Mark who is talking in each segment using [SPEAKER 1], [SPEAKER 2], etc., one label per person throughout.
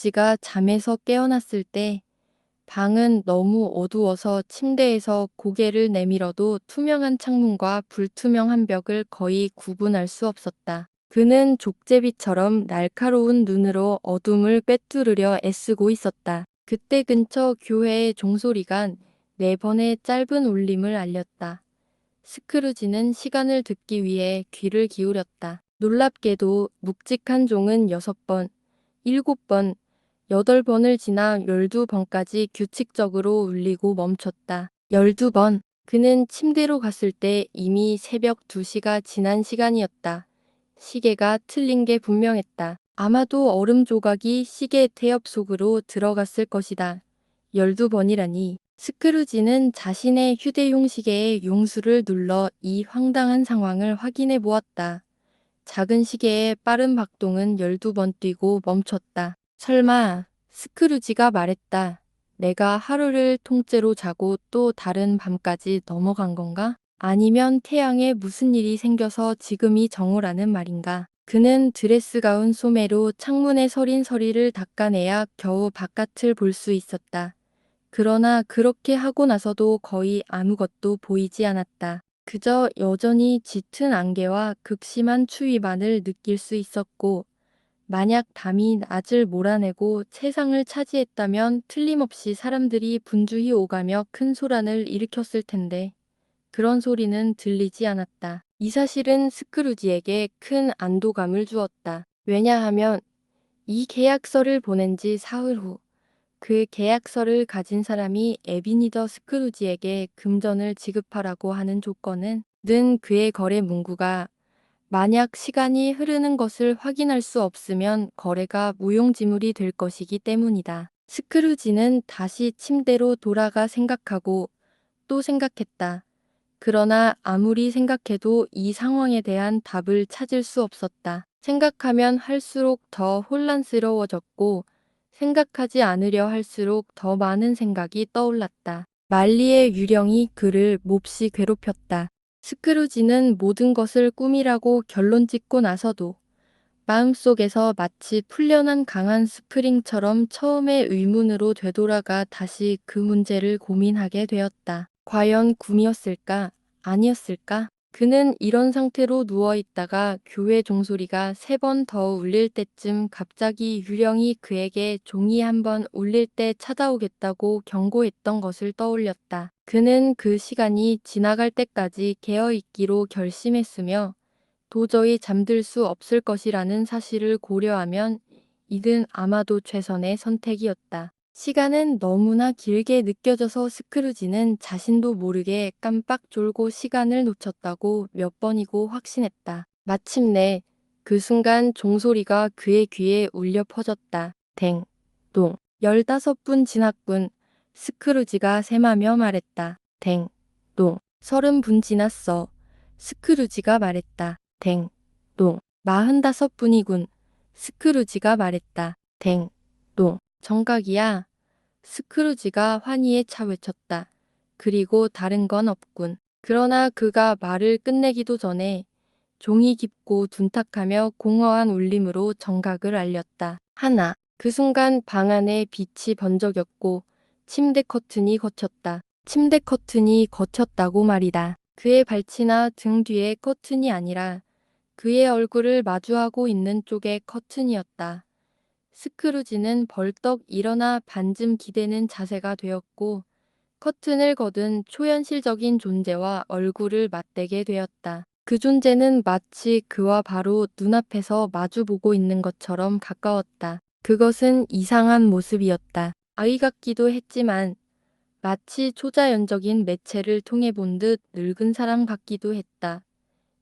[SPEAKER 1] 스크루지가 잠에서 깨어났을 때 방은 너무 어두워서 침대에서 고개를 내밀어도 투명한 창문과 불투명한 벽을 거의 구분할 수 없었다. 그는 족제비처럼 날카로운 눈으로 어둠을 꿰뚫으려 애쓰고 있었다. 그때 근처 교회의 종소리가 4번의 짧은 울림을 알렸다. 스크루지는 시간을 듣기 위해 귀를 기울였다. 놀랍게도 묵직한 종은 6번, 7번, 8번을 지나 12번까지 규칙적으로 울리고 멈췄다. 12번. 그는 침대로 갔을 때 이미 새벽 2시가 지난 시간이었다. 시계가 틀린 게 분명했다. 아마도 얼음 조각이 시계 태엽 속으로 들어갔을 것이다. 12번이라니. 스크루지는 자신의 휴대용 시계에 용수를 눌러 이 황당한 상황을 확인해 보았다. 작은 시계의 빠른 박동은 12번 뛰고 멈췄다. 설마, 스크루지가 말했다. 내가 하루를 통째로 자고 또 다른 밤까지 넘어간 건가? 아니면 태양에 무슨 일이 생겨서 지금이 정오라는 말인가? 그는 드레스 가운 소매로 창문에 서린 서리를 닦아내야 겨우 바깥을 볼 수 있었다. 그러나 그렇게 하고 나서도 거의 아무것도 보이지 않았다. 그저 여전히 짙은 안개와 극심한 추위만을 느낄 수 있었고, 만약 담이 낮을 몰아내고 세상을 차지했다면 틀림없이 사람들이 분주히 오가며 큰 소란을 일으켰을 텐데, 그런 소리는 들리지 않았다. 이 사실은 스크루지에게 큰 안도감을 주었다. 왜냐하면 이 계약서를 보낸 지 사흘 후, 그 계약서를 가진 사람이 에비니더 스크루지에게 금전을 지급하라고 하는 조건은 는 그의 거래 문구가 만약 시간이 흐르는 것을 확인할 수 없으면 거래가 무용지물이 될 것이기 때문이다. 스크루지는 다시 침대로 돌아가 생각하고 또 생각했다. 그러나 아무리 생각해도 이 상황에 대한 답을 찾을 수 없었다. 생각하면 할수록 더 혼란스러워졌고 생각하지 않으려 할수록 더 많은 생각이 떠올랐다. 말리의 유령이 그를 몹시 괴롭혔다. 스크루지는 모든 것을 꿈이라고 결론 짓고 나서도 마음속에서 마치 풀려난 강한 스프링처럼 처음의 의문으로 되돌아가 다시 그 문제를 고민하게 되었다. 과연 꿈이었을까? 아니었을까? 그는 이런 상태로 누워있다가 교회 종소리가 3번 더 울릴 때쯤 갑자기 유령이 그에게 종이 1번 울릴 때 찾아오겠다고 경고했던 것을 떠올렸다. 그는 그 시간이 지나갈 때까지 깨어있기로 결심했으며 도저히 잠들 수 없을 것이라는 사실을 고려하면 이는 아마도 최선의 선택이었다. 시간은 너무나 길게 느껴져서 스크루지는 자신도 모르게 깜빡 졸고 시간을 놓쳤다고 몇 번이고 확신했다. 마침내 그 순간 종소리가 그의 귀에 울려 퍼졌다. 댕, 동. 15분 지났군. 스크루지가 셈하며 말했다. 댕, 동. 30분 지났어. 스크루지가 말했다. 댕, 동. 45분이군. 스크루지가 말했다. 댕, 동. 정각이야. 스크루지가 환희에 차 외쳤다. 그리고 다른 건 없군. 그러나 그가 말을 끝내기도 전에 종이 깊고 둔탁하며 공허한 울림으로 정각을 알렸다. 하나. 그 순간 방 안에 빛이 번쩍였고 침대 커튼이 걷혔다. 침대 커튼이 걷혔다고 말이다. 그의 발치나 등 뒤의 커튼이 아니라 그의 얼굴을 마주하고 있는 쪽의 커튼이었다. 스크루지는 벌떡 일어나 반쯤 기대는 자세가 되었고 커튼을 걷은 초현실적인 존재와 얼굴을 맞대게 되었다. 그 존재는 마치 그와 바로 눈앞에서 마주보고 있는 것처럼 가까웠다. 그것은 이상한 모습이었다. 아이 같기도 했지만 마치 초자연적인 매체를 통해 본 듯 늙은 사람 같기도 했다.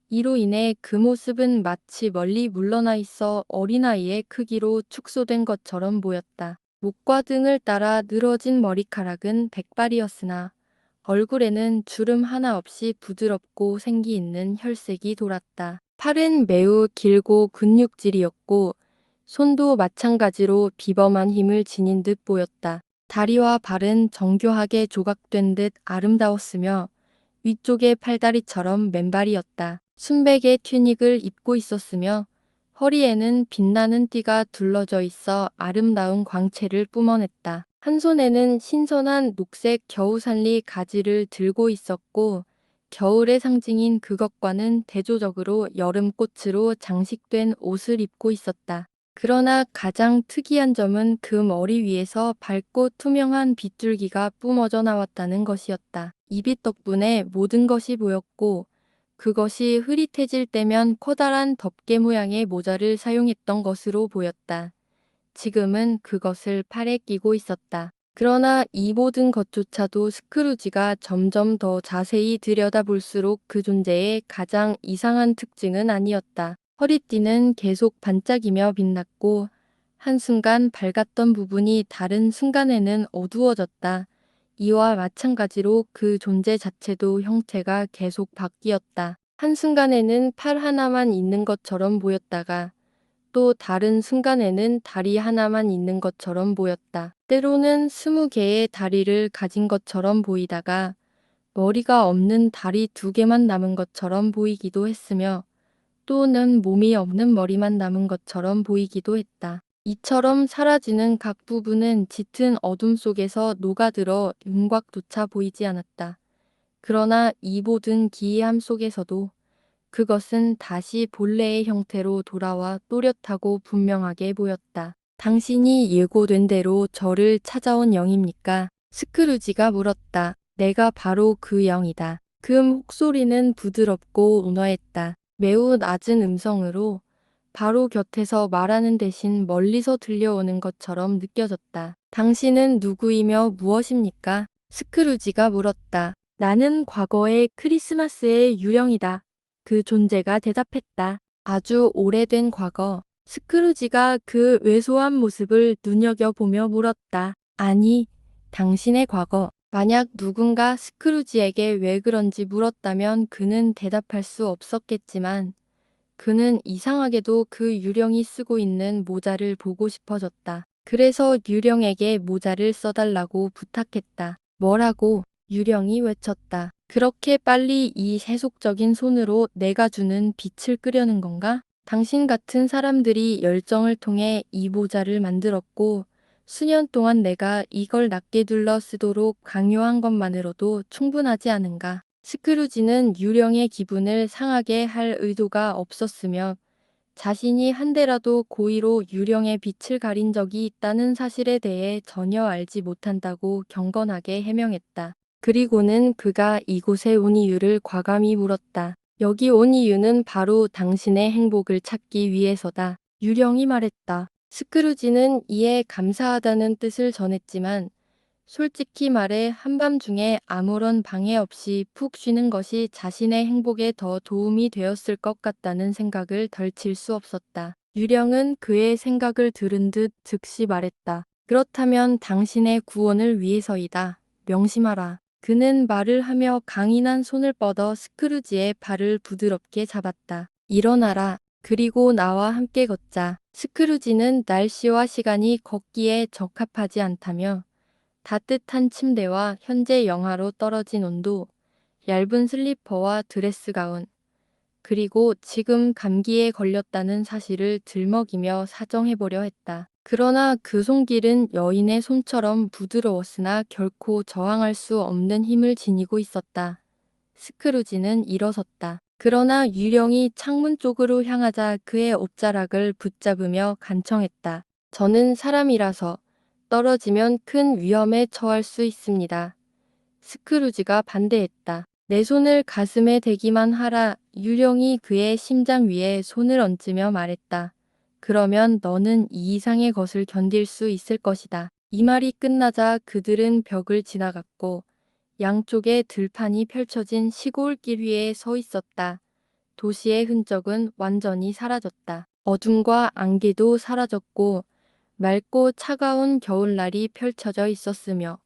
[SPEAKER 1] 이로 인해 그 모습은 마치 멀리 물러나 있어 어린아이의 크기로 축소된 것처럼 보였다. 목과 등을 따라 늘어진 머리카락은 백발이었으나 얼굴에는 주름 하나 없이 부드럽고 생기 있는 혈색이 돌았다. 팔은 매우 길고 근육질이었고 손도 마찬가지로 비범한 힘을 지닌 듯 보였다. 다리와 발은 정교하게 조각된 듯 아름다웠으며 위쪽의 팔다리처럼 맨발이었다. 순백의 튜닉을 입고 있었으며 허리에는 빛나는 띠가 둘러져 있어 아름다운 광채를 뿜어냈다. 한 손에는 신선한 녹색 겨우살리 가지를 들고 있었고, 겨울의 상징인 그것과는 대조적으로 여름꽃으로 장식된 옷을 입고 있었다. 그러나 가장 특이한 점은 그 머리 위에서 밝고 투명한 빗줄기가 뿜어져 나왔다는 것이었다. 이 빛 덕분에 모든 것이 보였고, 그것이 흐릿해질 때면 커다란 덮개 모양의 모자를 사용했던 것으로 보였다. 지금은 그것을 팔에 끼고 있었다. 그러나 이 모든 것조차도 스크루지가 점점 더 자세히 들여다볼수록 그 존재의 가장 이상한 특징은 아니었다. 허리띠는 계속 반짝이며 빛났고, 한순간 밝았던 부분이 다른 순간에는 어두워졌다. 이와 마찬가지로 그 존재 자체도 형태가 계속 바뀌었다. 한순간에는 팔 하나만 있는 것처럼 보였다가, 또 다른 순간에는 다리 하나만 있는 것처럼 보였다. 때로는 20개의 다리를 가진 것처럼 보이다가, 머리가 없는 다리 2개만 남은 것처럼 보이기도 했으며, 또는 몸이 없는 머리만 남은 것처럼 보이기도 했다. 이처럼 사라지는 각 부분은 짙은 어둠 속에서 녹아들어 윤곽조차 보이지 않았다. 그러나 이 모든 기이함 속에서도 그것은 다시 본래의 형태로 돌아와 또렷하고 분명하게 보였다. 당신이 예고된 대로 저를 찾아온 영입니까? 스크루지가 물었다. 내가 바로 그 영이다. 그 목소리는 부드럽고 온화했다. 매우 낮은 음성으로 바로 곁에서 말하는 대신 멀리서 들려오는 것처럼 느껴졌다. 당신은 누구이며 무엇입니까? 스크루지가 물었다. 나는 과거의 크리스마스의 유령이다. 그 존재가 대답했다. 아주 오래된 과거. 스크루지가 그 왜소한 모습을 눈여겨보며 물었다. 아니, 당신의 과거. 만약 누군가 스크루지에게 왜 그런지 물었다면 그는 대답할 수 없었겠지만, 그는 이상하게도 그 유령이 쓰고 있는 모자를 보고 싶어졌다. 그래서 유령에게 모자를 써달라고 부탁했다. 뭐라고? 유령이 외쳤다. 그렇게 빨리 이 세속적인 손으로 내가 주는 빛을 끄려는 건가? 당신 같은 사람들이 열정을 통해 이 모자를 만들었고, 수년 동안 내가 이걸 낫게 둘러 쓰도록 강요한 것만으로도 충분하지 않은가? 스크루지는 유령의 기분을 상하게 할 의도가 없었으며, 자신이 한때라도 고의로 유령의 빛을 가린 적이 있다는 사실에 대해 전혀 알지 못한다고 경건하게 해명했다. 그리고는 그가 이곳에 온 이유를 과감히 물었다. 여기 온 이유는 바로 당신의 행복을 찾기 위해서다. 유령이 말했다. 스크루지는 이에 감사하다는 뜻을 전했지만, 솔직히 말해 한밤중에 아무런 방해 없이 푹 쉬는 것이 자신의 행복에 더 도움이 되었을 것 같다는 생각을 덜칠 수 없었다. 유령은 그의 생각을 들은 듯 즉시 말했다. 그렇다면 당신의 구원을 위해서이다. 명심하라. 그는 말을 하며 강인한 손을 뻗어 스크루지의 발을 부드럽게 잡았다. 일어나라. 그리고 나와 함께 걷자. 스크루지는 날씨와 시간이 걷기에 적합하지 않다며, 따뜻한 침대와 현재 영하로 떨어진 온도, 얇은 슬리퍼와 드레스 가운, 그리고 지금 감기에 걸렸다는 사실을 들먹이며 사정해보려 했다. 그러나 그 손길은 여인의 손처럼 부드러웠으나 결코 저항할 수 없는 힘을 지니고 있었다. 스크루지는 일어섰다. 그러나 유령이 창문 쪽으로 향하자 그의 옷자락을 붙잡으며 간청했다. 저는 사람이라서 떨어지면 큰 위험에 처할 수 있습니다. 스크루지가 반대했다. 내 손을 가슴에 대기만 하라. 유령이 그의 심장 위에 손을 얹으며 말했다. 그러면 너는 이 이상의 것을 견딜 수 있을 것이다. 이 말이 끝나자 그들은 벽을 지나갔고, 양쪽에 들판이 펼쳐진 시골길 위에 서 있었다. 도시의 흔적은 완전히 사라졌다. 어둠과 안개도 사라졌고, 맑고 차가운 겨울날이 펼쳐져 있었으며,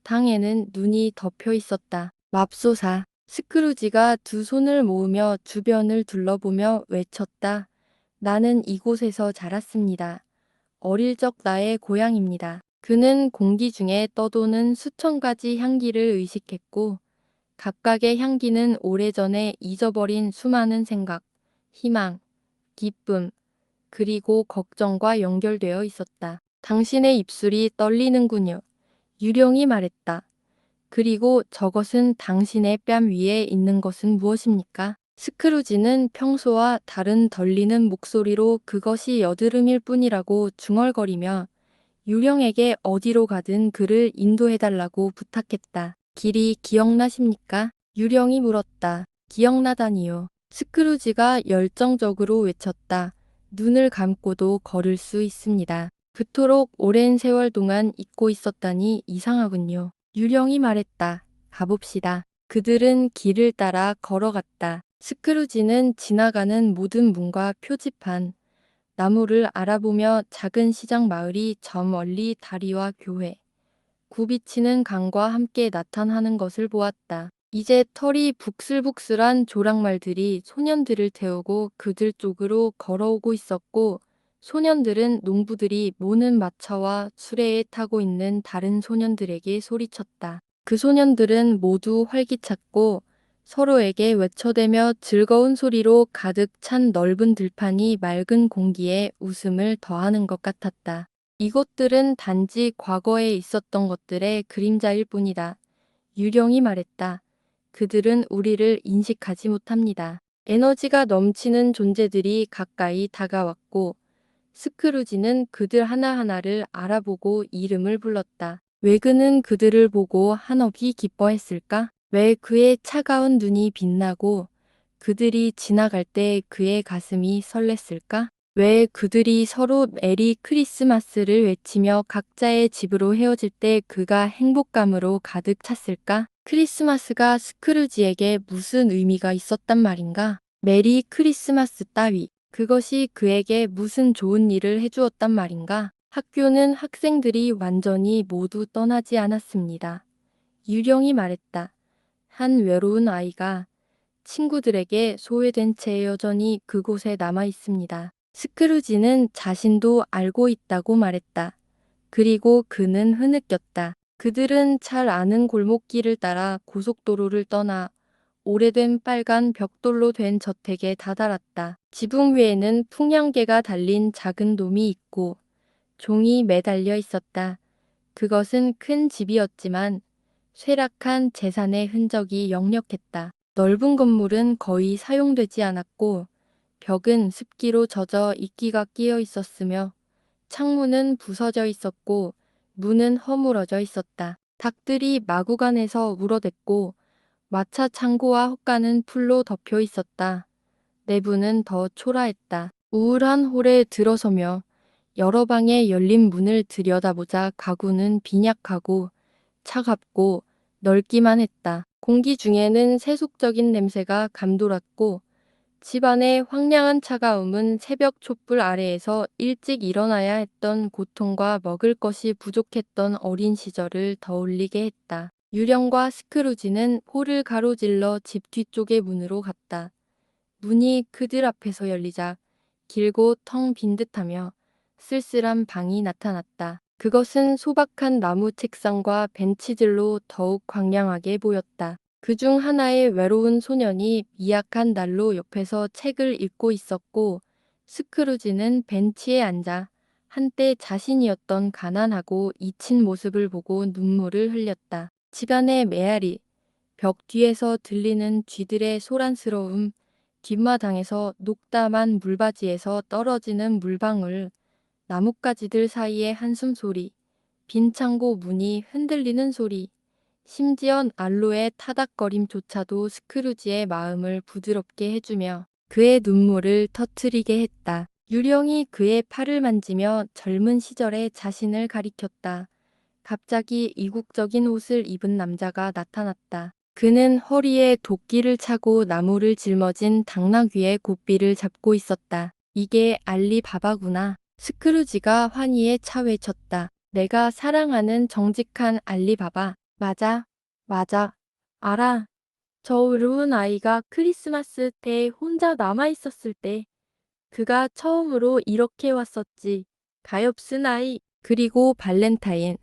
[SPEAKER 1] 땅에는 눈이 덮여 있었다. 맙소사. 스크루지가 두 손을 모으며 주변을 둘러보며 외쳤다. 나는 이곳에서 자랐습니다. 어릴 적 나의 고향입니다. 그는 공기 중에 떠도는 수천 가지 향기를 의식했고, 각각의 향기는 오래전에 잊어버린 수많은 생각, 희망, 기쁨, 그리고 걱정과 연결되어 있었다. 당신의 입술이 떨리는군요. 유령이 말했다. 그리고 저것은 당신의 뺨 위에 있는 것은 무엇입니까? 스크루지는 평소와 다른 떨리는 목소리로 그것이 여드름일 뿐이라고 중얼거리며 유령에게 어디로 가든 그를 인도해달라고 부탁했다. 길이 기억나십니까? 유령이 물었다. 기억나다니요. 스크루지가 열정적으로 외쳤다. 눈을 감고도 걸을 수 있습니다. 그토록 오랜 세월 동안 잊고 있었다니 이상하군요. 유령이 말했다. 가봅시다. 그들은 길을 따라 걸어갔다. 스크루지는 지나가는 모든 문과 표지판, 나무를 알아보며 작은 시장 마을이 저 멀리 다리와 교회, 굽이치는 강과 함께 나타나는 것을 보았다. 이제 털이 북슬북슬한 조랑말들이 소년들을 태우고 그들 쪽으로 걸어오고 있었고, 소년들은 농부들이 모는 마차와 수레에 타고 있는 다른 소년들에게 소리쳤다. 그 소년들은 모두 활기찼고 서로에게 외쳐대며 즐거운 소리로 가득 찬 넓은 들판이 맑은 공기에 웃음을 더하는 것 같았다. 이것들은 단지 과거에 있었던 것들의 그림자일 뿐이다. 유령이 말했다. 그들은 우리를 인식하지 못합니다. 에너지가 넘치는 존재들이 가까이 다가왔고 스크루지는 그들 하나하나를 알아보고 이름을 불렀다. 왜 그는 그들을 보고 한없이 기뻐했을까? 왜 그의 차가운 눈이 빛나고 그들이 지나갈 때 그의 가슴이 설렜을까? 왜 그들이 서로 메리 크리스마스를 외치며 각자의 집으로 헤어질 때 그가 행복감으로 가득 찼을까? 크리스마스가 스크루지에게 무슨 의미가 있었단 말인가? 메리 크리스마스 따위. 그것이 그에게 무슨 좋은 일을 해주었단 말인가? 학교는 학생들이 완전히 모두 떠나지 않았습니다. 유령이 말했다. 한 외로운 아이가 친구들에게 소외된 채 여전히 그곳에 남아 있습니다. 스크루지는 자신도 알고 있다고 말했다. 그리고 그는 흐느꼈다. 그들은 잘 아는 골목길을 따라 고속도로를 떠나 오래된 빨간 벽돌로 된 저택에 다다랐다. 지붕 위에는 풍량계가 달린 작은 돔이 있고 종이 매달려 있었다. 그것은 큰 집이었지만 쇠락한 재산의 흔적이 역력했다. 넓은 건물은 거의 사용되지 않았고 벽은 습기로 젖어 이끼가 끼어 있었으며 창문은 부서져 있었고 문은 허물어져 있었다. 닭들이 마구간에서 울어댔고 마차 창고와 헛간은 풀로 덮여 있었다. 내부는 더 초라했다. 우울한 홀에 들어서며 여러 방의 열린 문을 들여다보자 가구는 빈약하고 차갑고 넓기만 했다. 공기 중에는 세속적인 냄새가 감돌았고 집안의 황량한 차가움은 새벽 촛불 아래에서 일찍 일어나야 했던 고통과 먹을 것이 부족했던 어린 시절을 떠올리게 했다. 유령과 스크루지는 홀을 가로질러 집 뒤쪽의 문으로 갔다. 문이 그들 앞에서 열리자 길고 텅 빈 듯하며 쓸쓸한 방이 나타났다. 그것은 소박한 나무 책상과 벤치들로 더욱 광량하게 보였다. 그중 하나의 외로운 소년이 미약한 난로 옆에서 책을 읽고 있었고 스크루지는 벤치에 앉아 한때 자신이었던 가난하고 잊힌 모습을 보고 눈물을 흘렸다. 집안의 메아리, 벽 뒤에서 들리는 쥐들의 소란스러움, 뒷마당에서 녹담한 물바지에서 떨어지는 물방울, 나뭇가지들 사이의 한숨 소리, 빈 창고 문이 흔들리는 소리, 심지어 난로의 타닥거림조차도 스크루지의 마음을 부드럽게 해주며 그의 눈물을 터트리게 했다. 유령이 그의 팔을 만지며 젊은 시절의 자신을 가리켰다. 갑자기 이국적인 옷을 입은 남자가 나타났다. 그는 허리에 도끼를 차고 나무를 짊어진 당나귀 위에 고삐를 잡고 있었다. 이게 알리바바구나. 스크루지가 환희에 차외쳤다. 내가 사랑하는 정직한 알리바바. 맞아. 맞아. 알아. 저 외로운 아이가 크리스마스 때 혼자 남아있었을 때 그가 처음으로 이렇게 왔었지. 가엾은 아이. 그리고 발렌타인.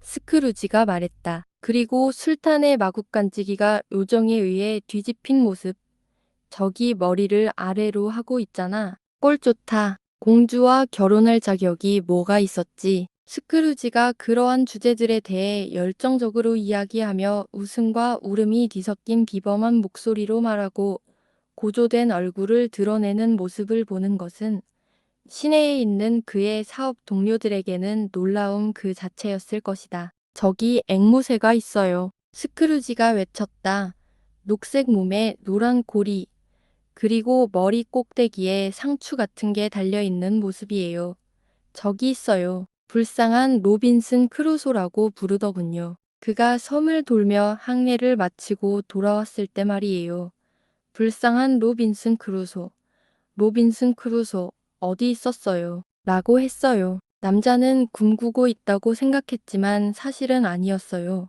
[SPEAKER 1] 스크루지가 말했다. 그리고 술탄의 마구간지기가 요정에 의해 뒤집힌 모습. 저기 머리를 아래로 하고 있잖아. 꼴 좋다. 공주와 결혼할 자격이 뭐가 있었지? 스크루지가 그러한 주제들에 대해 열정적으로 이야기하며 웃음과 울음이 뒤섞인 비범한 목소리로 말하고 고조된 얼굴을 드러내는 모습을 보는 것은 시내에 있는 그의 사업 동료들에게는 놀라움 그 자체였을 것이다. 저기 앵무새가 있어요. 스크루지가 외쳤다. 녹색 몸에 노란 고리, 그리고 머리 꼭대기에 상추 같은 게 달려있는 모습이에요. 저기 있어요. 불쌍한 로빈슨 크루소라고 부르더군요. 그가 섬을 돌며 항해를 마치고 돌아왔을 때 말이에요. 불쌍한 로빈슨 크루소. 로빈슨 크루소, 어디 있었어요? 라고 했어요. 남자는 굼구고 있다고 생각했지만 사실은 아니었어요.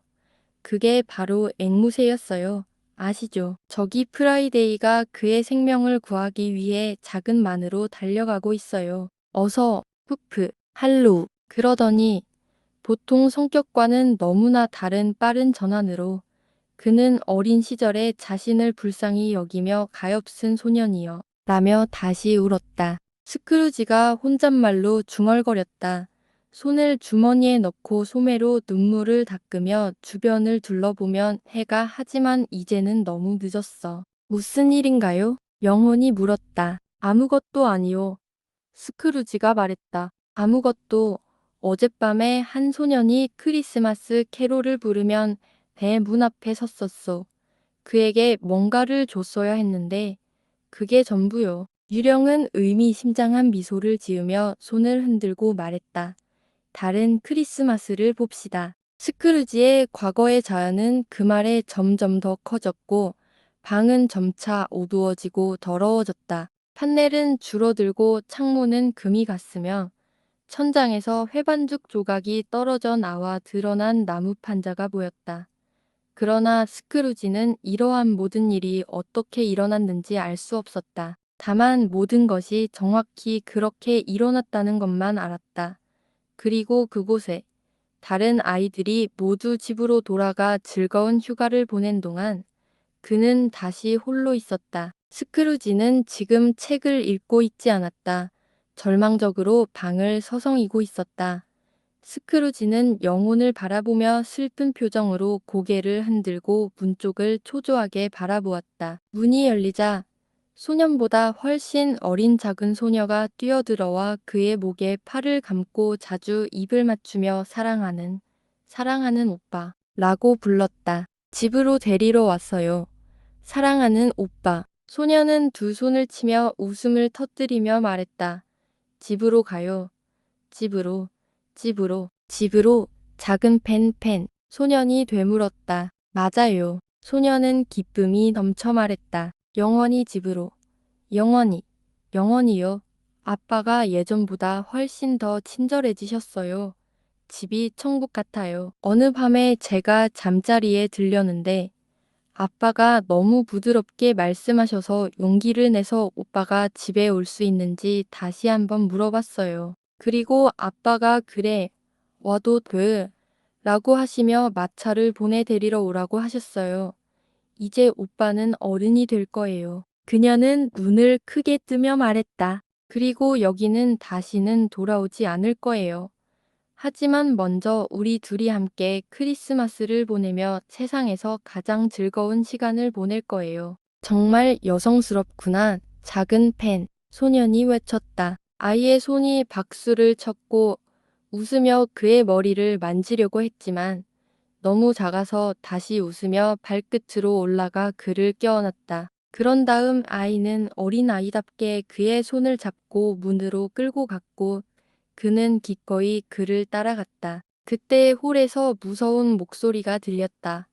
[SPEAKER 1] 그게 바로 앵무새였어요. 아시죠? 저기 프라이데이가 그의 생명을 구하기 위해 작은 만으로 달려가고 있어요. 어서, 푸프, 할로. 그러더니 보통 성격과는 너무나 다른 빠른 전환으로 그는 어린 시절에 자신을 불쌍히 여기며 가엾은 소년이여 라며 다시 울었다. 스크루지가 혼잣말로 중얼거렸다. 손을 주머니에 넣고 소매로 눈물을 닦으며 주변을 둘러보면 해가 하지만 이제는 너무 늦었어. 무슨 일인가요? 영혼이 물었다. 아무것도 아니요. 스크루지가 말했다. 아무것도. 어젯밤에 한 소년이 크리스마스 캐롤을 부르면 배 문 앞에 섰었소. 그에게 뭔가를 줬어야 했는데 그게 전부요. 유령은 의미심장한 미소를 지으며 손을 흔들고 말했다. 다른 크리스마스를 봅시다. 스크루지의 과거의 자아는 그 말에 점점 더 커졌고 방은 점차 어두워지고 더러워졌다. 판넬은 줄어들고 창문은 금이 갔으며 천장에서 회반죽 조각이 떨어져 나와 드러난 나무 판자가 보였다. 그러나 스크루지는 이러한 모든 일이 어떻게 일어났는지 알 수 없었다. 다만 모든 것이 정확히 그렇게 일어났다는 것만 알았다. 그리고 그곳에 다른 아이들이 모두 집으로 돌아가 즐거운 휴가를 보낸 동안 그는 다시 홀로 있었다. 스크루지는 지금 책을 읽고 있지 않았다. 절망적으로 방을 서성이고 있었다. 스크루지는 영혼을 바라보며 슬픈 표정으로 고개를 흔들고 문 쪽을 초조하게 바라보았다. 문이 열리자 소년보다 훨씬 어린 작은 소녀가 뛰어들어와 그의 목에 팔을 감고 자주 입을 맞추며 사랑하는 오빠 라고 불렀다. 집으로 데리러 왔어요. 사랑하는 오빠. 소녀는 두 손을 치며 웃음을 터뜨리며 말했다. 집으로 가요. 집으로. 집으로. 작은 펜. 소년이 되물었다. 맞아요. 소년은 기쁨이 넘쳐 말했다. 영원히 집으로. 영원히요. 아빠가 예전보다 훨씬 더 친절해지셨어요. 집이 천국 같아요. 어느 밤에 제가 잠자리에 들렸는데 아빠가 너무 부드럽게 말씀하셔서 용기를 내서 오빠가 집에 올 수 있는지 다시 한번 물어봤어요. 그리고 아빠가 그래, 와도 돼, 라고 하시며 마차를 보내 데리러 오라고 하셨어요. 이제 오빠는 어른이 될 거예요. 그녀는 눈을 크게 뜨며 말했다. 그리고 여기는 다시는 돌아오지 않을 거예요. 하지만 먼저 우리 둘이 함께 크리스마스를 보내며 세상에서 가장 즐거운 시간을 보낼 거예요. 정말 여성스럽구나. 작은 펜. 소년이 외쳤다. 아이의 손이 박수를 쳤고 웃으며 그의 머리를 만지려고 했지만 너무 작아서 다시 웃으며 발끝으로 올라가 그를 껴안았다. 그런 다음 아이는 어린아이답게 그의 손을 잡고 문으로 끌고 갔고 그는 기꺼이 그를 따라갔다. 그때 홀에서 무서운 목소리가 들렸다.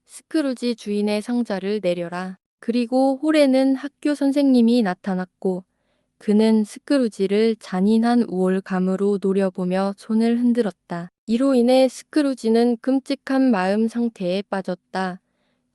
[SPEAKER 1] 스크루지 주인의 상자를 내려라. 그리고 홀에는 학교 선생님이 나타났고 그는 스크루지를 잔인한 우월감으로 노려보며 손을 흔들었다. 이로 인해 스크루지는 끔찍한 마음 상태에 빠졌다.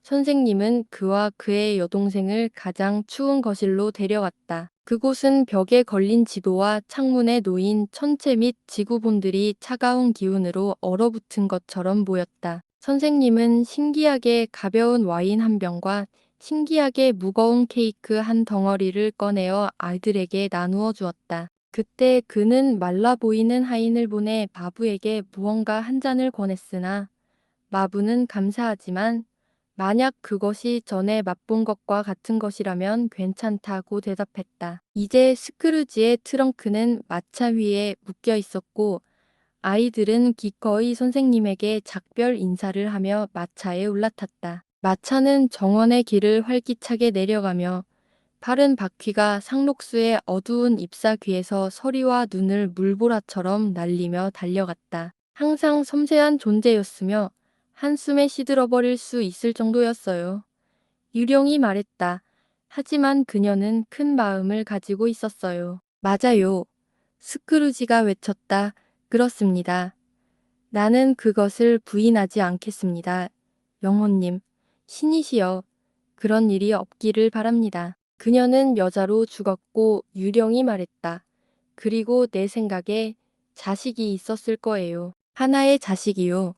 [SPEAKER 1] 선생님은 그와 그의 여동생을 가장 추운 거실로 데려갔다. 그곳은 벽에 걸린 지도와 창문에 놓인 천체 및 지구본들이 차가운 기운으로 얼어붙은 것처럼 보였다. 선생님은 신기하게 가벼운 와인 한 병과 신기하게 무거운 케이크 한 덩어리를 꺼내어 아이들에게 나누어 주었다. 그때 그는 말라 보이는 하인을 보내 마부에게 무언가 한 잔을 권했으나 마부는 감사하지만 만약 그것이 전에 맛본 것과 같은 것이라면 괜찮다고 대답했다. 이제 스크루지의 트렁크는 마차 위에 묶여 있었고 아이들은 기꺼이 선생님에게 작별 인사를 하며 마차에 올라탔다. 마차는 정원의 길을 활기차게 내려가며 파른 바퀴가 상록수의 어두운 잎사 귀에서 서리와 눈을 물보라처럼 날리며 달려갔다. 항상 섬세한 존재였으며 한숨에 시들어버릴 수 있을 정도였어요. 유령이 말했다. 하지만 그녀는 큰 마음을 가지고 있었어요. 맞아요. 스크루지가 외쳤다. 그렇습니다. 나는 그것을 부인하지 않겠습니다. 영혼님, 신이시여, 그런 일이 없기를 바랍니다. 그녀는 여자로 죽었고 유령이 말했다. 그리고 내 생각에 자식이 있었을 거예요. 하나의 자식이요.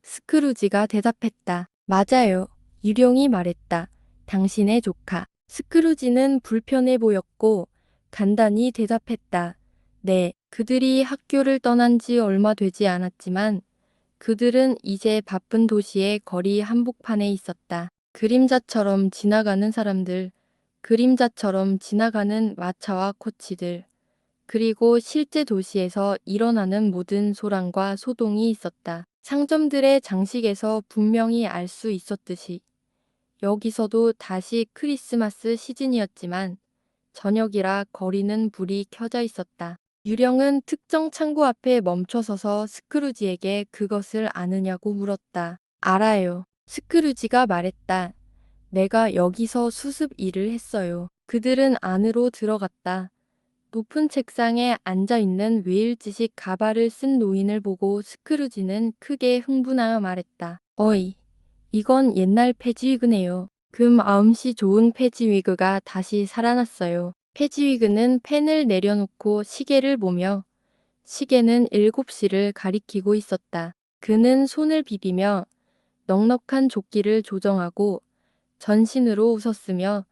[SPEAKER 1] 스크루지가 대답했다. 맞아요. 유령이 말했다. 당신의 조카. 스크루지는 불편해 보였고 간단히 대답했다. 네, 그들이 학교를 떠난 지 얼마 되지 않았지만 그들은 이제 바쁜 도시의 거리 한복판에 있었다. 그림자처럼 지나가는 사람들, 그림자처럼 지나가는 마차와 코치들, 그리고 실제 도시에서 일어나는 모든 소란과 소동이 있었다. 상점들의 장식에서 분명히 알 수 있었듯이 여기서도 다시 크리스마스 시즌이었지만 저녁이라 거리는 불이 켜져 있었다. 유령은 특정 창고 앞에 멈춰서서 스크루지에게 그것을 아느냐고 물었다. 알아요. 스크루지가 말했다. 내가 여기서 수습 일을 했어요. 그들은 안으로 들어갔다. 높은 책상에 앉아있는 웨일즈식 가발을 쓴 노인을 보고 스크루지는 크게 흥분하여 말했다. 어이, 이건 옛날 패지위그네요. 마음씨 좋은 패지위그가 다시 살아났어요. 패지위그는 펜을 내려놓고 시계를 보며 시계는 7시를 가리키고 있었다. 그는 손을 비비며 넉넉한 조끼를 조정하고 전신으로 웃었으며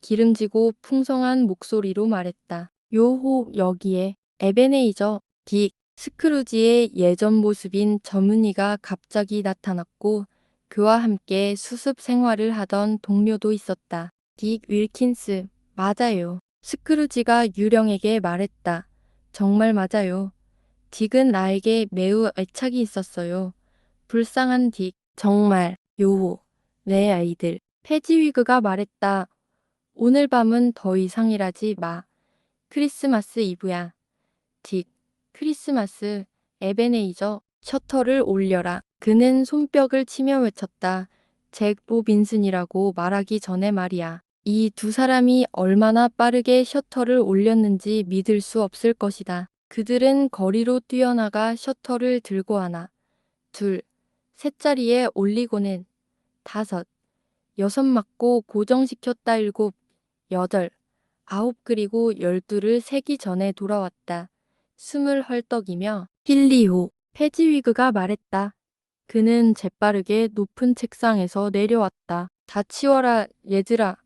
[SPEAKER 1] 기름지고 풍성한 목소리로 말했다. 요호 여기에 에베네이저 딕 스크루지의 예전 모습인 젊은이가 갑자기 나타났고 그와 함께 수습 생활을 하던 동료도 있었다. 딕 윌킨스 맞아요. 스크루지가 유령에게 말했다. 정말 맞아요. 딕은 나에게 매우 애착이 있었어요. 불쌍한 딕 정말 요호 내 아이들 패지위그가 말했다. 오늘 밤은 더 이상이라지 마. 크리스마스 이브야. 딕. 크리스마스. 에베네이저. 셔터를 올려라. 그는 손뼉을 치며 외쳤다. 잭 로빈슨이라고 말하기 전에 말이야. 이 두 사람이 얼마나 빠르게 셔터를 올렸는지 믿을 수 없을 것이다. 그들은 거리로 뛰어나가 셔터를 들고 하나, 둘, 셋 자리에 올리고는 다섯, 여섯 맞고 고정시켰다 일곱, 여덟, 아홉 그리고 열두를 세기 전에 돌아왔다. 숨을 헐떡이며 필리오 페지위그가 말했다. 그는 재빠르게 높은 책상에서 내려왔다. 다 치워라 얘들아.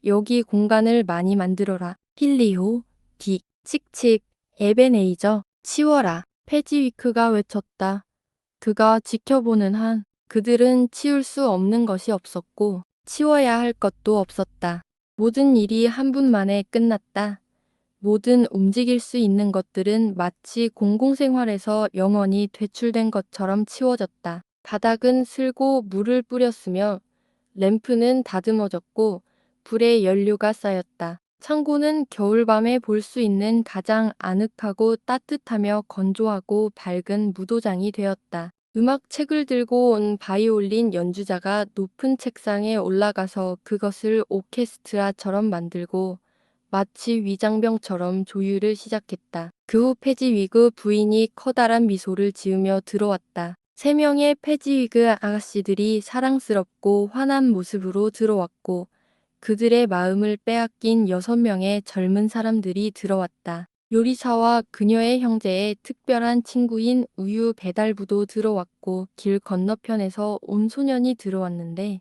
[SPEAKER 1] 여기 공간을 많이 만들어라. 필리오 딕 칙칙 에베네이저 치워라. 페지위크가 외쳤다. 그가 지켜보는 한 그들은 치울 수 없는 것이 없었고 치워야 할 것도 없었다. 모든 일이 한 분 만에 끝났다. 모든 움직일 수 있는 것들은 마치 공공생활에서 영원히 퇴출된 것처럼 치워졌다. 바닥은 슬고 물을 뿌렸으며 램프는 다듬어졌고 불에 연료가 쌓였다. 창고는 겨울밤에 볼 수 있는 가장 아늑하고 따뜻하며 건조하고 밝은 무도장이 되었다. 음악책을 들고 온 바이올린 연주자가 높은 책상에 올라가서 그것을 오케스트라처럼 만들고 마치 위장병처럼 조율을 시작했다. 그 후 페지위그 부인이 커다란 미소를 지으며 들어왔다. 3명의 페지위그 아가씨들이 사랑스럽고 환한 모습으로 들어왔고 그들의 마음을 빼앗긴 6명의 젊은 사람들이 들어왔다. 요리사와 그녀의 형제의 특별한 친구인 우유 배달부도 들어왔고 길 건너편에서 온 소년이 들어왔는데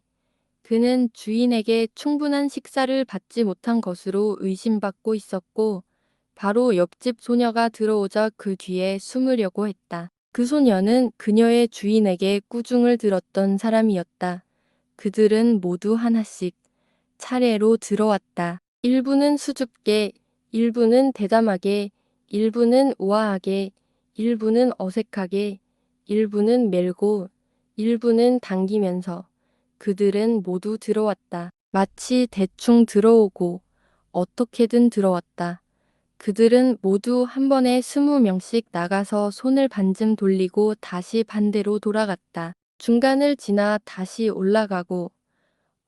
[SPEAKER 1] 그는 주인에게 충분한 식사를 받지 못한 것으로 의심받고 있었고 바로 옆집 소녀가 들어오자 그 뒤에 숨으려고 했다. 그 소녀는 그녀의 주인에게 꾸중을 들었던 사람이었다. 그들은 모두 하나씩 차례로 들어왔다. 일부는 수줍게, 일부는 대담하게, 일부는 우아하게, 일부는 어색하게, 일부는 멜고, 일부는 당기면서 그들은 모두 들어왔다. 마치 대충 들어오고 어떻게든 들어왔다. 그들은 모두 한 번에 20명씩 나가서 손을 반쯤 돌리고 다시 반대로 돌아갔다. 중간을 지나 다시 올라가고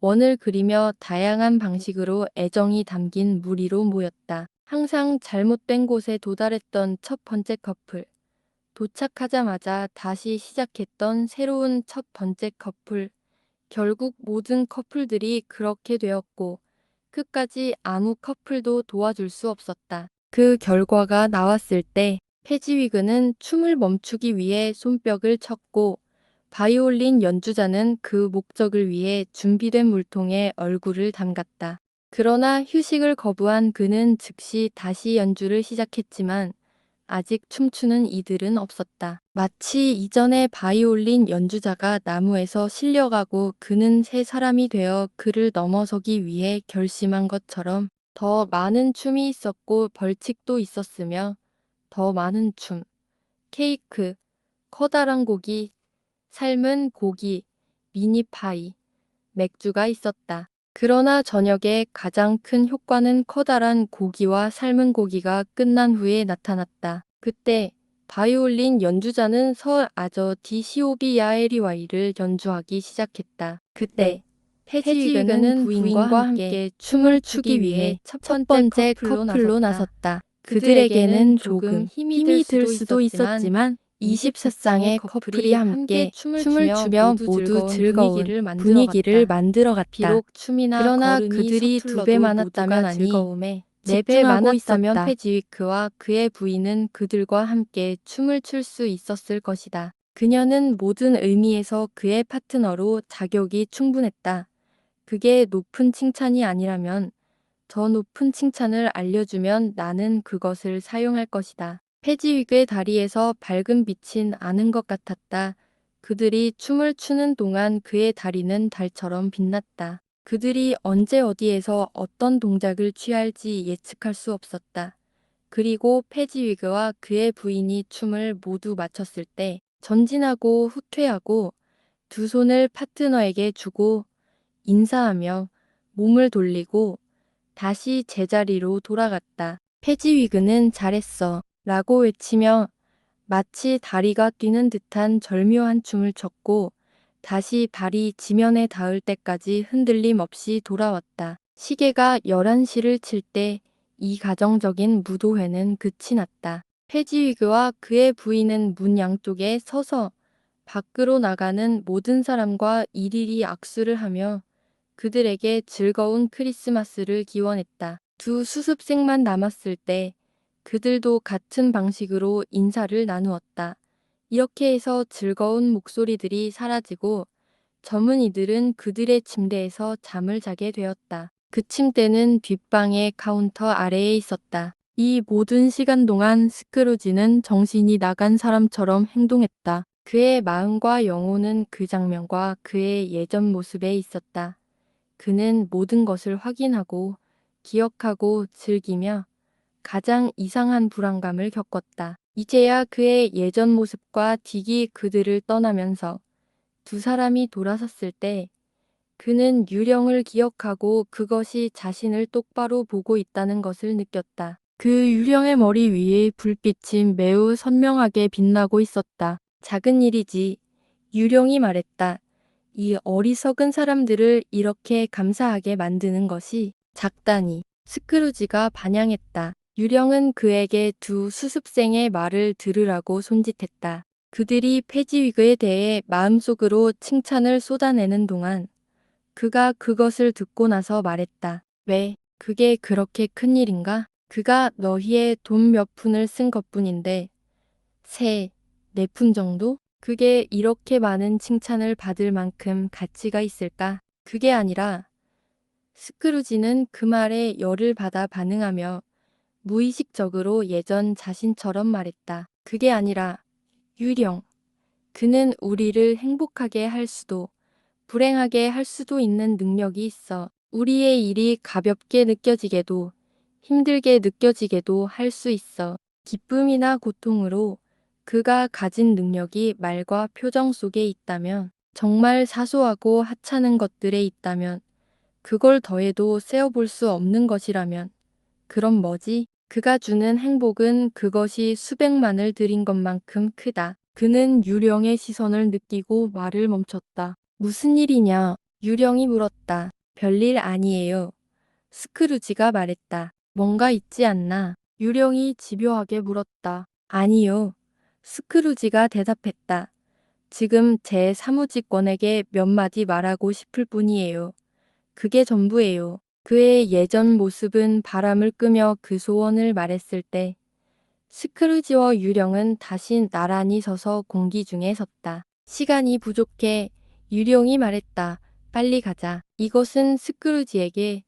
[SPEAKER 1] 원을 그리며 다양한 방식으로 애정이 담긴 무리로 모였다. 항상 잘못된 곳에 도달했던 첫 번째 커플. 도착하자마자 다시 시작했던 새로운 첫 번째 커플. 결국 모든 커플들이 그렇게 되었고 끝까지 아무 커플도 도와줄 수 없었다. 그 결과가 나왔을 때 페지위그는 춤을 멈추기 위해 손뼉을 쳤고 바이올린 연주자는 그 목적을 위해 준비된 물통에 얼굴을 담갔다. 그러나 휴식을 거부한 그는 즉시 다시 연주를 시작했지만 아직 춤추는 이들은 없었다. 마치 이전에 바이올린 연주자가 나무에서 실려가고 그는 새 사람이 되어 그를 넘어서기 위해 결심한 것처럼 더 많은 춤이 있었고 벌칙도 있었으며 더 많은 춤, 케이크, 커다란 고기, 삶은 고기, 미니파이, 맥주가 있었다. 그러나 저녁에 가장 큰 효과는 커다란 고기와 삶은 고기가 끝난 후에 나타났다. 그때 바이올린 연주자는 서 아저 디시오비야에리와이를 연주하기 시작했다. 그때 페지위그는 부인과 함께 춤을 추기 위해 첫 번째 커플로 나섰다. 그들에게는 조금 힘이 들 수도 있었지만 24쌍의 커플이 함께 춤을 추며 모두 즐거운 분위기를 만들어갔다. 그러나 그들이 두 배 많았다면 아니, 네 배 많았다면 페지위크와 그의 부인은 그들과 함께 춤을 출 수 있었을 것이다. 그녀는 모든 의미에서 그의 파트너로 자격이 충분했다. 그게 높은 칭찬이 아니라면 더 높은 칭찬을 알려주면 나는 그것을 사용할 것이다. 페지위그의 다리에서 밝은 빛이 나는 것 같았다. 그들이 춤을 추는 동안 그의 다리는 달처럼 빛났다. 그들이 언제 어디에서 어떤 동작을 취할지 예측할 수 없었다. 그리고 페지위그와 그의 부인이 춤을 모두 마쳤을 때 전진하고 후퇴하고 두 손을 파트너에게 주고 인사하며 몸을 돌리고 다시 제자리로 돌아갔다. 페지위그는 잘했어 라고 외치며 마치 다리가 뛰는 듯한 절묘한 춤을 췄고 다시 발이 지면에 닿을 때까지 흔들림 없이 돌아왔다. 시계가 11시를 칠 때 이 가정적인 무도회는 끝이 났다. 페지위그와 그의 부인은 문 양쪽에 서서 밖으로 나가는 모든 사람과 일일이 악수를 하며 그들에게 즐거운 크리스마스를 기원했다. 두 수습생만 남았을 때 그들도 같은 방식으로 인사를 나누었다. 이렇게 해서 즐거운 목소리들이 사라지고 젊은이들은 그들의 침대에서 잠을 자게 되었다. 그 침대는 뒷방의 카운터 아래에 있었다. 이 모든 시간 동안 스크루지는 정신이 나간 사람처럼 행동했다. 그의 마음과 영혼은 그 장면과 그의 예전 모습에 있었다. 그는 모든 것을 확인하고 기억하고 즐기며 가장 이상한 불안감을 겪었다. 이제야 그의 예전 모습과 딕이 그들을 떠나면서 두 사람이 돌아섰을 때 그는 유령을 기억하고 그것이 자신을 똑바로 보고 있다는 것을 느꼈다. 그 유령의 머리 위에 불빛이 매우 선명하게 빛나고 있었다. 작은 일이지. 유령이 말했다. 이 어리석은 사람들을 이렇게 감사하게 만드는 것이 작다니. 스크루지가 반향했다. 유령은 그에게 두 수습생의 말을 들으라고 손짓했다. 그들이 페지위그에 대해 마음속으로 칭찬을 쏟아내는 동안 그가 그것을 듣고 나서 말했다. 왜? 그게 그렇게 큰일인가? 그가 너희의 돈 몇 푼을 쓴 것뿐인데 세, 네 푼 정도? 그게 이렇게 많은 칭찬을 받을 만큼 가치가 있을까? 그게 아니라 스크루지는 그 말에 열을 받아 반응하며 무의식적으로 예전 자신처럼 말했다. 그게 아니라 유령. 그는 우리를 행복하게 할 수도 불행하게 할 수도 있는 능력이 있어. 우리의 일이 가볍게 느껴지게도 힘들게 느껴지게도 할 수 있어. 기쁨이나 고통으로 그가 가진 능력이 말과 표정 속에 있다면, 정말 사소하고 하찮은 것들에 있다면, 그걸 더해도 세어볼 수 없는 것이라면, 그럼 뭐지? 그가 주는 행복은 그것이 수백만을 들인 것만큼 크다. 그는 유령의 시선을 느끼고 말을 멈췄다. 무슨 일이냐? 유령이 물었다. 별일 아니에요. 스크루지가 말했다. 뭔가 있지 않나? 유령이 집요하게 물었다. 아니요. 스크루지가 대답했다. 지금 제 사무직원에게 몇 마디 말하고 싶을 뿐이에요. 그게 전부예요. 그의 예전 모습은 바람을 끄며 그 소원을 말했을 때 스크루지와 유령은 다시 나란히 서서 공기 중에 섰다. 시간이 부족해. 유령이 말했다. 빨리 가자. 이것은 스크루지에게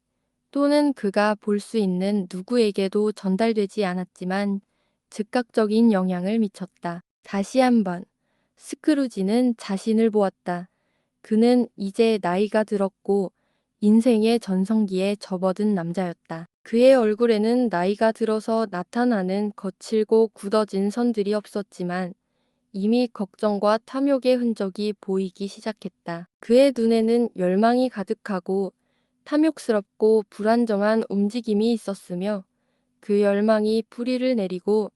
[SPEAKER 1] 또는 그가 볼 수 있는 누구에게도 전달되지 않았지만 즉각적인 영향을 미쳤다. 다시 한번 스크루지는 자신을 보았다. 그는 이제 나이가 들었고 인생의 전성기에 접어든 남자였다. 그의 얼굴에는 나이가 들어서 나타나는 거칠고 굳어진 선들이 없었지만 이미 걱정과 탐욕의 흔적이 보이기 시작했다. 그의 눈에는 열망이 가득하고 탐욕스럽고 불안정한 움직임이 있었으며 그 열망이 뿌리를 내리고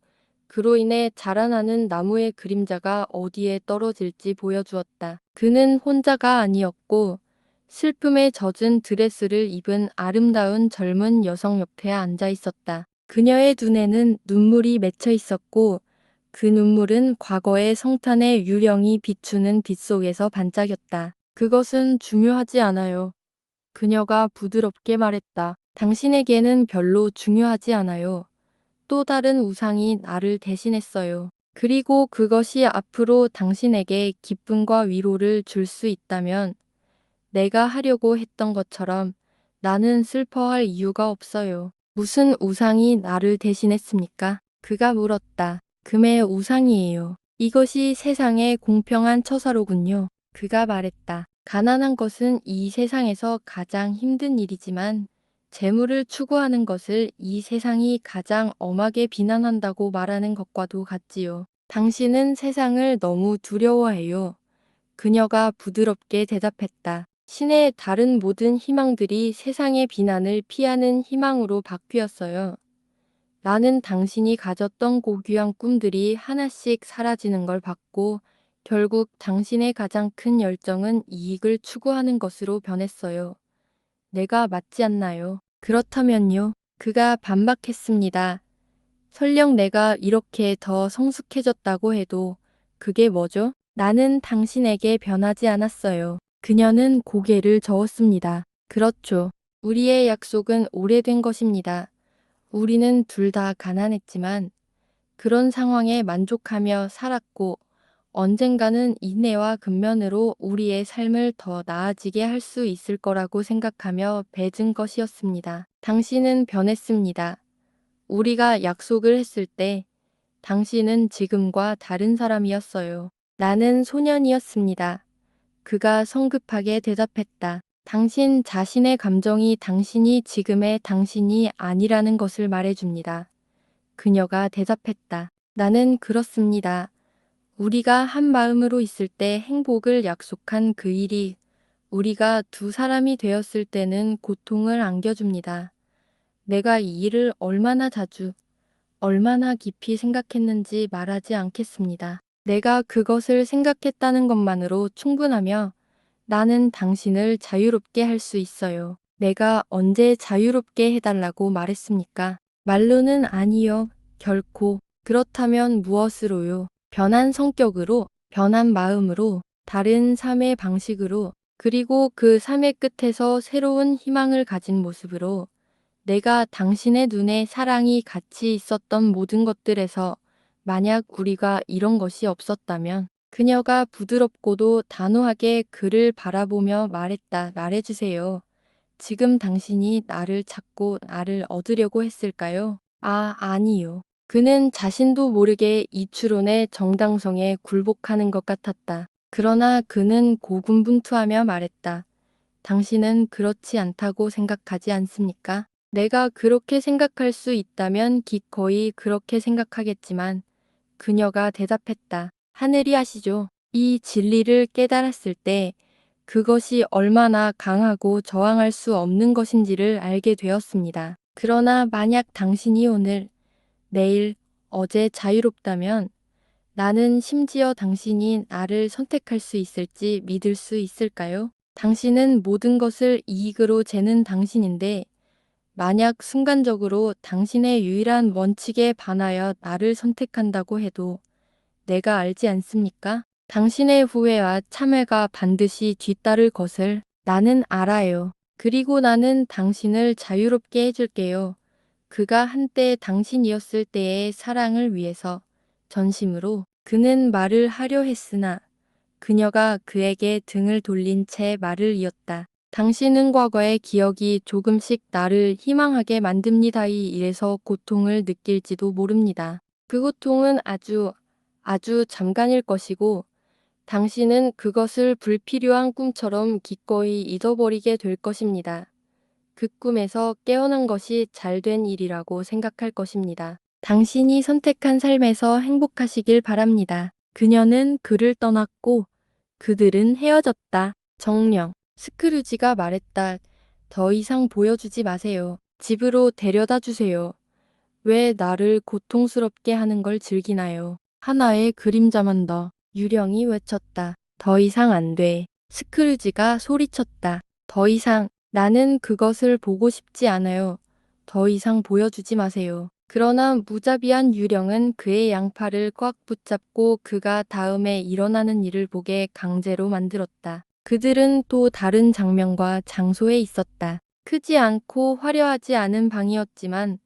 [SPEAKER 1] 그로 인해 자라나는 나무의 그림자가 어디에 떨어질지 보여주었다. 그는 혼자가 아니었고 슬픔에 젖은 드레스를 입은 아름다운 젊은 여성 옆에 앉아 있었다. 그녀의 눈에는 눈물이 맺혀 있었고 그 눈물은 과거의 성탄의 유령이 비추는 빛 속에서 반짝였다. 그것은 중요하지 않아요. 그녀가 부드럽게 말했다. 당신에게는 별로 중요하지 않아요. 또 다른 우상이 나를 대신했어요. 그리고 그것이 앞으로 당신에게 기쁨과 위로를 줄 수 있다면 내가 하려고 했던 것처럼 나는 슬퍼할 이유가 없어요. 무슨 우상이 나를 대신했습니까? 그가 물었다. 금의 우상이에요. 이것이 세상의 공평한 처사로군요. 그가 말했다. 가난한 것은 이 세상에서 가장 힘든 일이지만 재물을 추구하는 것을 이 세상이 가장 엄하게 비난한다고 말하는 것과도 같지요. 당신은 세상을 너무 두려워해요. 그녀가 부드럽게 대답했다. 신의 다른 모든 희망들이 세상의 비난을 피하는 희망으로 바뀌었어요. 나는 당신이 가졌던 고귀한 꿈들이 하나씩 사라지는 걸 봤고 결국 당신의 가장 큰 열정은 이익을 추구하는 것으로 변했어요. 내가 맞지 않나요? 그렇다면요. 그가 반박했습니다. 설령 내가 이렇게 더 성숙해졌다고 해도 그게 뭐죠? 나는 당신에게 변하지 않았어요. 그녀는 고개를 저었습니다. 그렇죠. 우리의 약속은 오래된 것입니다. 우리는 둘 다 가난했지만 그런 상황에 만족하며 살았고 언젠가는 인내와 근면으로 우리의 삶을 더 나아지게 할 수 있을 거라고 생각하며 맺은 것이었습니다. 당신은 변했습니다. 우리가 약속을 했을 때 당신은 지금과 다른 사람이었어요. 나는 소년이었습니다. 그가 성급하게 대답했다. 당신 자신의 감정이 당신이 지금의 당신이 아니라는 것을 말해줍니다. 그녀가 대답했다. 나는 그렇습니다. 우리가 한 마음으로 있을 때 행복을 약속한 그 일이 우리가 두 사람이 되었을 때는 고통을 안겨줍니다. 내가 이 일을 얼마나 자주, 얼마나 깊이 생각했는지 말하지 않겠습니다. 내가 그것을 생각했다는 것만으로 충분하며 나는 당신을 자유롭게 할 수 있어요. 내가 언제 자유롭게 해달라고 말했습니까? 말로는 아니요. 결코. 그렇다면 무엇으로요? 변한 성격으로, 변한 마음으로, 다른 삶의 방식으로, 그리고 그 삶의 끝에서 새로운 희망을 가진 모습으로 내가 당신의 눈에 사랑이 같이 있었던 모든 것들에서 만약 우리가 이런 것이 없었다면 그녀가 부드럽고도 단호하게 그를 바라보며 말했다. 말해주세요. 지금 당신이 나를 찾고 나를 얻으려고 했을까요? 아니요. 그는 자신도 모르게 이 추론의 정당성에 굴복하는 것 같았다. 그러나 그는 고군분투하며 말했다. 당신은 그렇지 않다고 생각하지 않습니까? 내가 그렇게 생각할 수 있다면 기꺼이 그렇게 생각하겠지만 그녀가 대답했다. 하늘이 아시죠? 이 진리를 깨달았을 때 그것이 얼마나 강하고 저항할 수 없는 것인지를 알게 되었습니다. 그러나 만약 당신이 오늘, 내일, 어제 자유롭다면 나는 심지어 당신이 나를 선택할 수 있을지 믿을 수 있을까요? 당신은 모든 것을 이익으로 재는 당신인데 만약 순간적으로 당신의 유일한 원칙에 반하여 나를 선택한다고 해도 내가 알지 않습니까? 당신의 후회와 참회가 반드시 뒤따를 것을 나는 알아요. 그리고 나는 당신을 자유롭게 해줄게요. 그가 한때 당신이었을 때의 사랑을 위해서 전심으로 그는 말을 하려 했으나 그녀가 그에게 등을 돌린 채 말을 이었다. 당신은 과거의 기억이 조금씩 나를 희망하게 만듭니다. 이 일에서 고통을 느낄지도 모릅니다. 그 고통은 아주 잠깐일 것이고 당신은 그것을 불필요한 꿈처럼 기꺼이 잊어버리게 될 것입니다. 그 꿈에서 깨어난 것이 잘된 일이라고 생각할 것입니다. 당신이 선택한 삶에서 행복하시길 바랍니다. 그녀는 그를 떠났고 그들은 헤어졌다. 정녕. 스크루지가 말했다. 더 이상 보여주지 마세요. 집으로 데려다 주세요. 왜 나를 고통스럽게 하는 걸 즐기나요? 하나의 그림자만 더. 유령이 외쳤다. 더 이상 안 돼. 스크루지가 소리쳤다. 더 이상 나는 그것을 보고 싶지 않아요. 더 이상 보여주지 마세요. 그러나 무자비한 유령은 그의 양팔을 꽉 붙잡고 그가 다음에 일어나는 일을 보게 강제로 만들었다. 그들은 또 다른 장면과 장소에 있었다. 크지 않고 화려하지 않은 방이었지만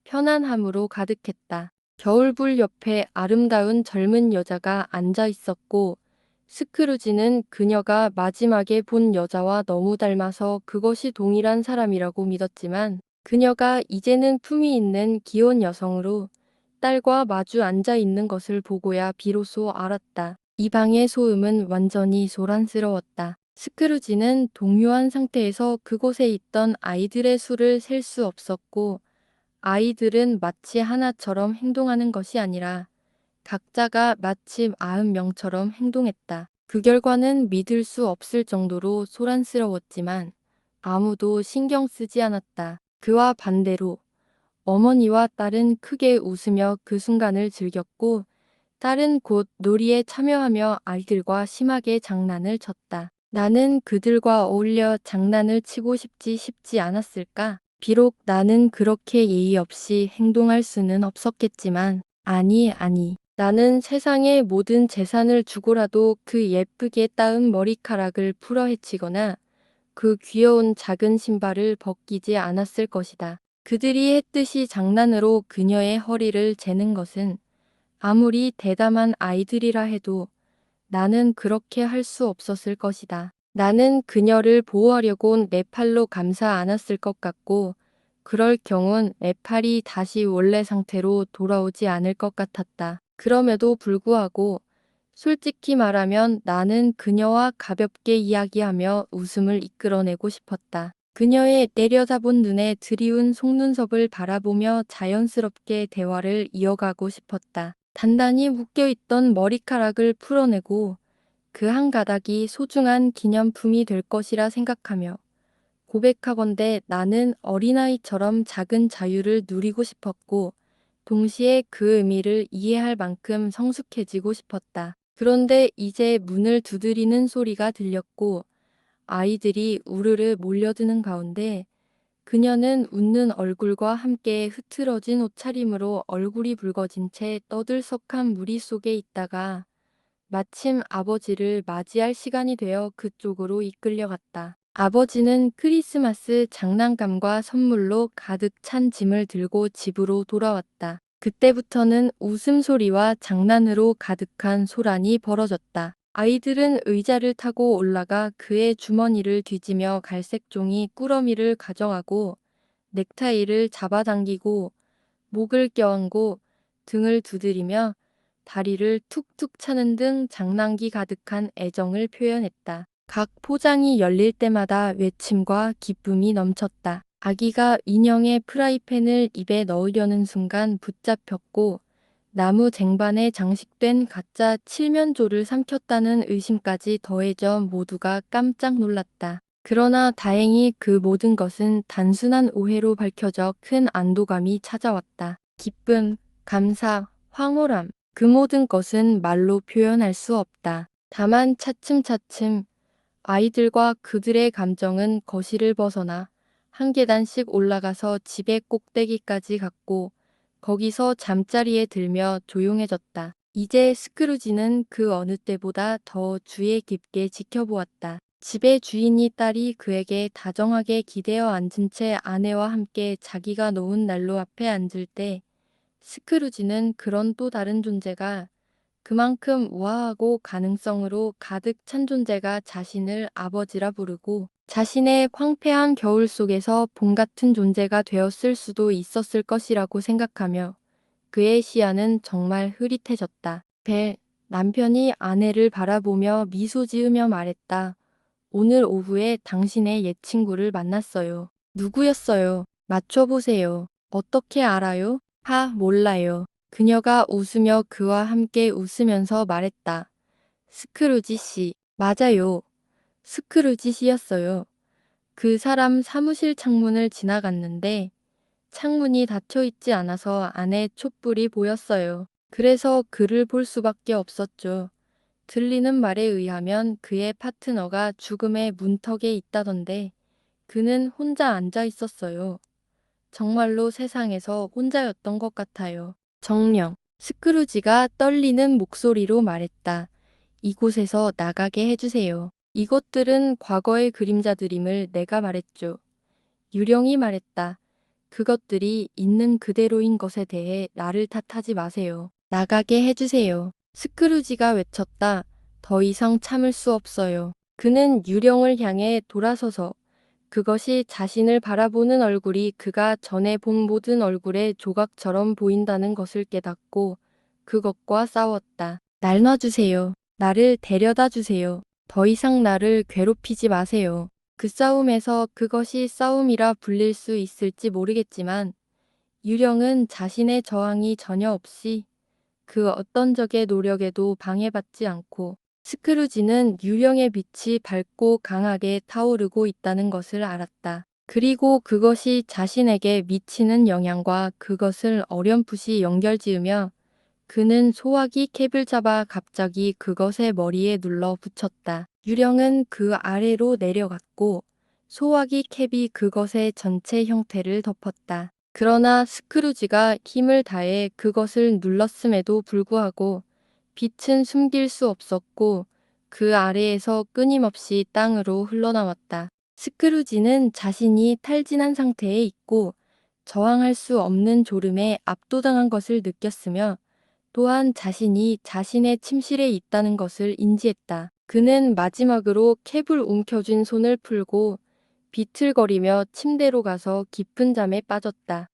[SPEAKER 1] 편안함으로 가득했다. 겨울불 옆에 아름다운 젊은 여자가 앉아 있었고 스크루지는 그녀가 마지막에 본 여자와 너무 닮아서 그것이 동일한 사람이라고 믿었지만 그녀가 이제는 품위 있는 귀여운 여성으로 딸과 마주 앉아 있는 것을 보고야 비로소 알았다. 이 방의 소음은 완전히 소란스러웠다. 스크루지는 동요한 상태에서 그곳에 있던 아이들의 수를 셀 수 없었고 아이들은 마치 하나처럼 행동하는 것이 아니라 각자가 마치 90명처럼 행동했다. 그 결과는 믿을 수 없을 정도로 소란스러웠지만 아무도 신경 쓰지 않았다. 그와 반대로 어머니와 딸은 크게 웃으며 그 순간을 즐겼고 딸은 곧 놀이에 참여하며 아이들과 심하게 장난을 쳤다. 나는 그들과 어울려 장난을 치고 싶지 않았을까? 비록 나는 그렇게 예의 없이 행동할 수는 없었겠지만 아니. 나는 세상의 모든 재산을 주고라도 그 예쁘게 따은 머리카락을 풀어헤치거나 그 귀여운 작은 신발을 벗기지 않았을 것이다. 그들이 했듯이 장난으로 그녀의 허리를 재는 것은 아무리 대담한 아이들이라 해도 나는 그렇게 할 수 없었을 것이다. 나는 그녀를 보호하려고 내 팔로 감싸 안았을 것 같고 그럴 경운 내 팔이 다시 원래 상태로 돌아오지 않을 것 같았다. 그럼에도 불구하고 솔직히 말하면 나는 그녀와 가볍게 이야기하며 웃음을 이끌어내고 싶었다. 그녀의 내려다본 눈에 드리운 속눈썹을 바라보며 자연스럽게 대화를 이어가고 싶었다. 단단히 묶여있던 머리카락을 풀어내고 그 한 가닥이 소중한 기념품이 될 것이라 생각하며 고백하건대 나는 어린아이처럼 작은 자유를 누리고 싶었고 동시에 그 의미를 이해할 만큼 성숙해지고 싶었다. 그런데 이제 문을 두드리는 소리가 들렸고 아이들이 우르르 몰려드는 가운데 그녀는 웃는 얼굴과 함께 흐트러진 옷차림으로 얼굴이 붉어진 채 떠들썩한 무리 속에 있다가 마침 아버지를 맞이할 시간이 되어 그쪽으로 이끌려갔다. 아버지는 크리스마스 장난감과 선물로 가득 찬 짐을 들고 집으로 돌아왔다. 그때부터는 웃음소리와 장난으로 가득한 소란이 벌어졌다. 아이들은 의자를 타고 올라가 그의 주머니를 뒤지며 갈색 종이 꾸러미를 가져가고 넥타이를 잡아당기고 목을 껴안고 등을 두드리며 다리를 툭툭 차는 등 장난기 가득한 애정을 표현했다. 각 포장이 열릴 때마다 외침과 기쁨이 넘쳤다. 아기가 인형의 프라이팬을 입에 넣으려는 순간 붙잡혔고 나무 쟁반에 장식된 가짜 칠면조를 삼켰다는 의심까지 더해져 모두가 깜짝 놀랐다. 그러나 다행히 그 모든 것은 단순한 오해로 밝혀져 큰 안도감이 찾아왔다. 기쁨, 감사, 황홀함, 그 모든 것은 말로 표현할 수 없다. 다만 차츰차츰 아이들과 그들의 감정은 거실을 벗어나 한 계단씩 올라가서 집의 꼭대기까지 갔고 거기서 잠자리에 들며 조용해졌다. 이제 스크루지는 그 어느 때보다 더 주의 깊게 지켜보았다. 집의 주인이 딸이 그에게 다정하게 기대어 앉은 채 아내와 함께 자기가 놓은 난로 앞에 앉을 때 스크루지는 그런 또 다른 존재가 그만큼 우아하고 가능성으로 가득 찬 존재가 자신을 아버지라 부르고 자신의 황폐한 겨울 속에서 봄 같은 존재가 되었을 수도 있었을 것이라고 생각하며 그의 시야는 정말 흐릿해졌다. 남편이 아내를 바라보며 미소 지으며 말했다. 오늘 오후에 당신의 옛 친구를 만났어요. 누구였어요? 맞춰보세요. 어떻게 알아요? 몰라요. 그녀가 웃으며 그와 함께 웃으면서 말했다. 스크루지 씨. 맞아요. 스크루지 씨였어요. 그 사람 사무실 창문을 지나갔는데 창문이 닫혀 있지 않아서 안에 촛불이 보였어요. 그래서 그를 볼 수밖에 없었죠. 들리는 말에 의하면 그의 파트너가 죽음의 문턱에 있다던데 그는 혼자 앉아 있었어요. 정말로 세상에서 혼자였던 것 같아요. 정녕. 스크루지가 떨리는 목소리로 말했다. 이곳에서 나가게 해주세요. 이것들은 과거의 그림자들임을 내가 말했죠. 유령이 말했다. 그것들이 있는 그대로인 것에 대해 나를 탓하지 마세요. 나가게 해주세요. 스크루지가 외쳤다. 더 이상 참을 수 없어요. 그는 유령을 향해 돌아서서 그것이 자신을 바라보는 얼굴이 그가 전에 본 모든 얼굴의 조각처럼 보인다는 것을 깨닫고 그것과 싸웠다. 날 놔주세요. 나를 데려다 주세요. 더 이상 나를 괴롭히지 마세요. 그 싸움에서 그것이 싸움이라 불릴 수 있을지 모르겠지만 유령은 자신의 저항이 전혀 없이 그 어떤 적의 노력에도 방해받지 않고 스크루지는 유령의 빛이 밝고 강하게 타오르고 있다는 것을 알았다. 그리고 그것이 자신에게 미치는 영향과 그것을 어렴풋이 연결지으며 그는 소화기 캡을 잡아 갑자기 그것의 머리에 눌러 붙였다. 유령은 그 아래로 내려갔고 소화기 캡이 그것의 전체 형태를 덮었다. 그러나 스크루지가 힘을 다해 그것을 눌렀음에도 불구하고 빛은 숨길 수 없었고 그 아래에서 끊임없이 땅으로 흘러나왔다. 스크루지는 자신이 탈진한 상태에 있고 저항할 수 없는 졸음에 압도당한 것을 느꼈으며 또한 자신이 자신의 침실에 있다는 것을 인지했다. 그는 마지막으로 캡을 움켜쥔 손을 풀고 비틀거리며 침대로 가서 깊은 잠에 빠졌다.